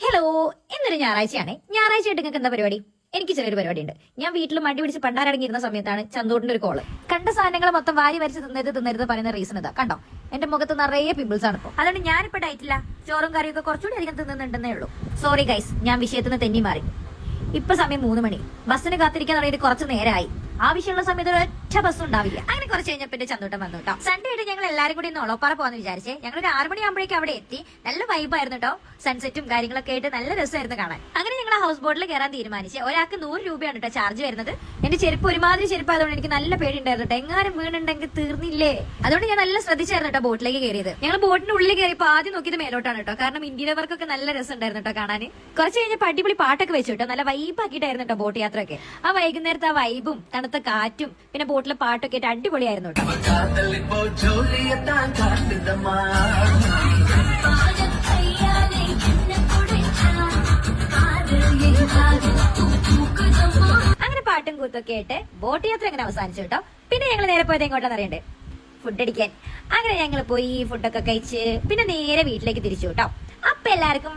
Hello, ഇന്നൊരു ഞായറാഴ്ചയാണ്. ഞായറാഴ്ചയായിട്ട് നിങ്ങൾക്ക് എന്താ പരിപാടി? എനിക്ക് ചെറിയൊരു പരിപാടി ഉണ്ട്. ഞാൻ വീട്ടിൽ മടി പിടിച്ച് പണ്ടാരടങ്ങിയിരുന്ന സമയത്താണ് ചന്തോട്ടിന്റെ ഒരു കോള്. കണ്ട സാധനങ്ങൾ മൊത്തം വാരി വരച്ച് തിന്നരുത് പറയുന്ന റീസൺ ഇതാ. കണ്ടോ, എന്റെ മുഖത്ത് നിറയെ പിമ്പിൾസ് ആണ് ഇപ്പോൾ. അതുകൊണ്ട് ഞാനിപ്പോ ഡയറ്റില്ല, ചോറും കറിയൊക്കെ കുറച്ചുകൂടി അധികം തിന്നുന്നുണ്ടെന്നേ ഉള്ളൂ. സോറി ഗൈസ്, ഞാൻ വിഷയത്തിൽ നിന്ന് തെന്നി മാറി. ഇപ്പൊ സമയം 3 മണി. ബസ്സിന് കാത്തിരിക്കാൻ തുടങ്ങിയിട്ട് കുറച്ച് നേരമായി. ആവശ്യമുള്ള സമയത്ത് ഒരൊറ്റ ബസ് ഉണ്ടാവില്ല. അങ്ങനെ കുറച്ച് കഴിഞ്ഞപ്പോ എന്റെ ചന്തൂട്ടം വന്നു കേട്ടോ. സൺഡേ ആയിട്ട് ഞങ്ങൾ എല്ലാവരും കൂടി ഒന്ന് ഒളപ്പാറ പോകാന്ന് വിചാരിച്ചേ. ഞങ്ങൾ ഒരു 6 മണിയാകുമ്പോഴേക്കും അവിടെ എത്തി. നല്ല വൈബായിരുന്നു കേട്ടോ. സൺസെറ്റും കാര്യങ്ങളൊക്കെ ആയിട്ട് നല്ല രസമായിരുന്നു കാണാൻ. അങ്ങനെ ഞങ്ങൾ ഹൗസ് ബോട്ടിൽ കയറാൻ തീരുമാനിച്ച്. ഒരാൾക്ക് 100 രൂപയാണ് കേട്ടോ ചാർജ് വരുന്നത്. എന്റെ ചെരുപ്പ് ഒരുമാതിരി ചെരുപ്പായതുകൊണ്ട് എനിക്ക് നല്ല പേടി ഉണ്ടായിരുന്നു കേട്ടോ. എങ്ങാനും വീണുണ്ടെങ്കിൽ തീർന്നില്ലേ. അതുകൊണ്ട് ഞാൻ നല്ല ശ്രദ്ധിച്ചായിരുന്നു കേട്ടോ ബോട്ടിലേക്ക് കയറിയത്. ഞങ്ങൾ ബോട്ടിന്റെ ഉള്ളിൽ കയറിയപ്പോൾ ആദ്യം നോക്കിയത് മേലോട്ടാണ് കേട്ടോ. കാരണം ഇന്ത്യയിലെ വർക്കൊക്കെ നല്ല രസം ഉണ്ടായിരുന്നു കേട്ടോ കാണാൻ. കുറച്ച് കഴിഞ്ഞപ്പോൾ അടിപൊളി പാട്ടൊക്കെ വെച്ചു കേട്ടോ. നല്ല വൈബാക്കിയിട്ടായിരുന്നു കേട്ടോ ബോട്ട് യാത്രയൊക്കെ. ആ വൈകുന്നേരത്തെ ആ വൈബും തണുത്ത കാറ്റും പിന്നെ ബോട്ടിലെ പാട്ടൊക്കെ ആയിട്ട് അടിപൊളിയായിരുന്നു കേട്ടോ. അങ്ങനെ പാട്ടും കൂത്തൊക്കെ ആയിട്ട് ബോട്ട് യാത്ര അങ്ങനെ അവസാനിച്ചു കേട്ടോ. പിന്നെ ഞങ്ങൾ നേരെ പോയത് എങ്ങോട്ടാന്ന് അറിയണ്ടേ? ഫുഡ് അടിക്കാൻ. അങ്ങനെ ഞങ്ങൾ പോയി ഫുഡൊക്കെ കഴിച്ച് പിന്നെ നേരെ വീട്ടിലേക്ക് തിരിച്ചു കേട്ടോ. അപ്പൊ എല്ലാവർക്കും